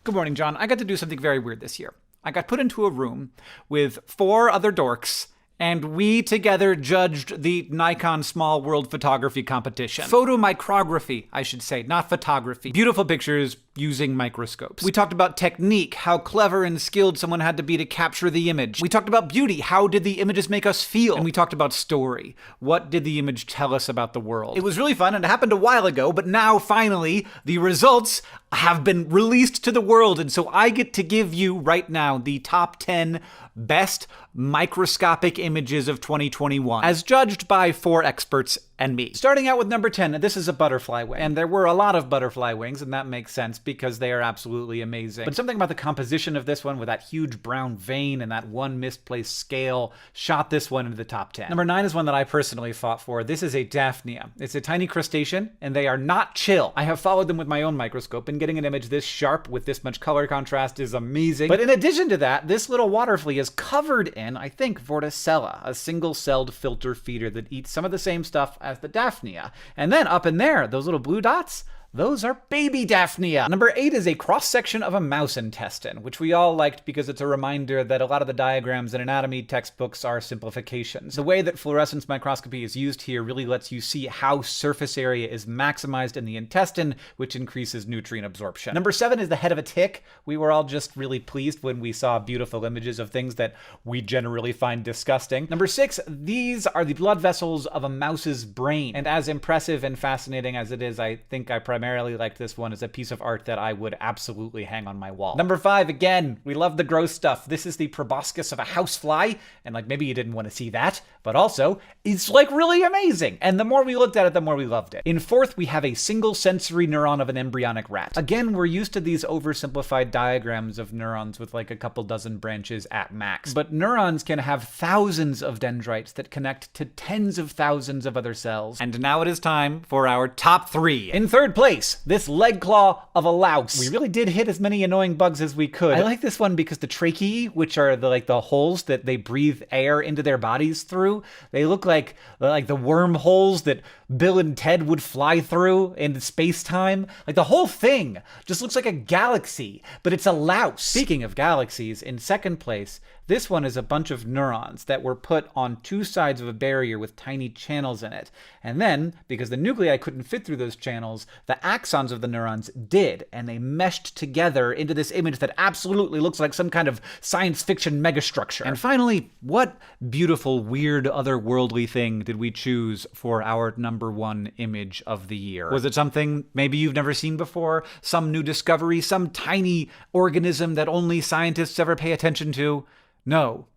Good morning, John. I got to do something very weird this year. I got put into a room with 4 other dorks, and we together judged the Nikon Small World Photography Competition. Photomicrography, I should say, not photography. Beautiful pictures using microscopes. We talked about technique, how clever and skilled someone had to be to capture the image. We talked about beauty, how did the images make us feel? And we talked about story. What did the image tell us about the world? It was really fun, and it happened a while ago, but now, finally, the results have been released to the world, and so I get to give you, right now, the top 10 best microscopic images of 2021, as judged by 4 experts and me. Starting out with number 10, this is a butterfly wing. And there were a lot of butterfly wings, and that makes sense because they are absolutely amazing. But something about the composition of this one with that huge brown vein and that one misplaced scale shot this one into the top 10. Number 9 is one that I personally fought for. This is a Daphnia. It's a tiny crustacean, and they are not chill. I have followed them with my own microscope, and getting an image this sharp with this much color contrast is amazing. But in addition to that, this little water flea is covered in, I think, Vorticella, a single-celled filter feeder that eats some of the same stuff as the Daphnia. And then up in there, those little blue dots, those are baby Daphnia. Number 8 is a cross-section of a mouse intestine, which we all liked because it's a reminder that a lot of the diagrams in anatomy textbooks are simplifications. The way that fluorescence microscopy is used here really lets you see how surface area is maximized in the intestine, which increases nutrient absorption. Number 7 is the head of a tick. We were all just really pleased when we saw beautiful images of things that we generally find disgusting. Number 6, these are the blood vessels of a mouse's brain. And as impressive and fascinating as it is, I think I primarily liked this one as a piece of art that I would absolutely hang on my wall. Number 5, again, we love the gross stuff. This is the proboscis of a housefly, and like maybe you didn't want to see that, but also it's like really amazing. And the more we looked at it, the more we loved it. In 4th, we have a single sensory neuron of an embryonic rat. Again, we're used to these oversimplified diagrams of neurons with like a couple dozen branches at max. But neurons can have thousands of dendrites that connect to tens of thousands of other cells. And now it is time for our top 3. In 3rd place, this leg claw of a louse. We really did hit as many annoying bugs as we could. I like this one because the tracheae, which are the holes that they breathe air into their bodies through, they look like the wormholes that Bill and Ted would fly through in space-time. Like the whole thing just looks like a galaxy, but it's a louse. Speaking of galaxies, in 2nd place, this one is a bunch of neurons that were put on 2 sides of a barrier with tiny channels in it. And then, because the nuclei couldn't fit through those channels, the axons of the neurons did, and they meshed together into this image that absolutely looks like some kind of science fiction megastructure. And finally, what beautiful, weird, otherworldly thing did we choose for our number 1 image of the year? Was it something maybe you've never seen before? Some new discovery? Some tiny organism that only scientists ever pay attention to? No,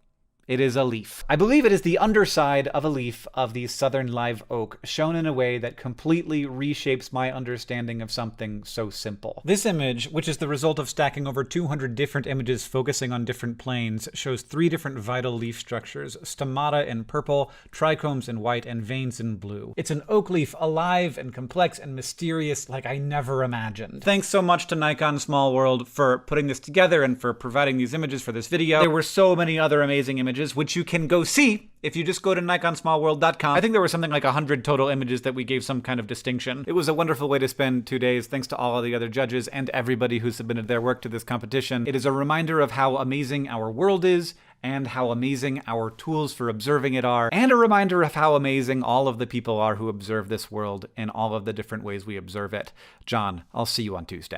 it is a leaf. I believe it is the underside of a leaf of the southern live oak, shown in a way that completely reshapes my understanding of something so simple. This image, which is the result of stacking over 200 different images focusing on different planes, shows 3 different vital leaf structures: stomata in purple, trichomes in white, and veins in blue. It's an oak leaf, alive and complex and mysterious like I never imagined. Thanks so much to Nikon Small World for putting this together and for providing these images for this video. There were so many other amazing images, which you can go see if you just go to nikonsmallworld.com. I think there were something like 100 total images that we gave some kind of distinction. It was a wonderful way to spend 2 days. Thanks to all of the other judges and everybody who submitted their work to this competition. It is a reminder of how amazing our world is and how amazing our tools for observing it are, and a reminder of how amazing all of the people are who observe this world in all of the different ways we observe it. John, I'll see you on Tuesday.